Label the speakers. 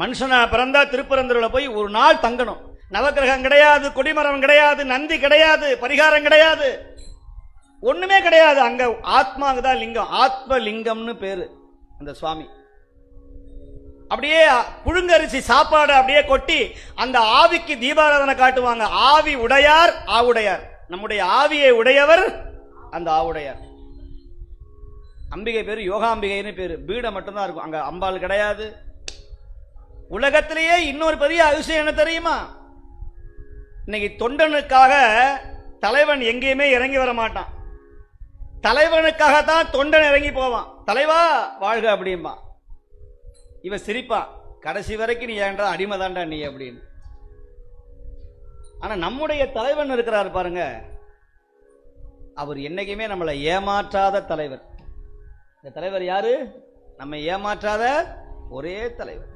Speaker 1: மனுஷனா பிறந்தா திருப்பரந்தூர்ல போய் ஒரு நாள் தங்கணும். நவக்கிரகம் கிடையாது, கொடிமரம் கிடையாது, நந்தி கிடையாது, பரிகாரம் கிடையாது, ஒண்ணுமே கிடையாது. அங்க ஆத்மாவுக்கு தான் லிங்கம், ஆத்ம லிங்கம்னு பேரு அந்த சுவாமி. அப்படியே புழுங்கரிசி சாப்பாடு அப்படியே கொட்டி அந்த ஆவிக்கு தீபாராதனை காட்டுவாங்க. ஆவி உடையார் ஆவுடையார், நம்முடைய ஆவியை உடையவர் அந்த ஆவுடையார். அம்பிகை பேரு யோகாம்பிகைன்னு பேரு. பீடம் மட்டும்தான் இருக்கும், அங்க அம்பாள் கிடையாது. உலகத்திலேயே இன்னொரு பெரிய அதிசயம் என்ன தெரியுமா? இன்னைக்கு தொண்டனுக்காக தலைவன் எங்கேயுமே இறங்கி வர மாட்டான், தலைவனுக்காகத்தான் தொண்டன் இறங்கி போவான். தலைவா வாழ்க அப்படின்பா. இவன் சிரிப்பான், கடைசி வரைக்கும் நீ ஏன்றா அடிமை தான்டா நீ அப்படின்னு. ஆனா நம்முடைய தலைவன் இருக்கிறார் பாருங்க, அவர் என்னைக்குமே நம்மளை ஏமாற்றாத தலைவர். இந்த தலைவர் யாரு? நம்ம ஏமாற்றாத ஒரே தலைவர்.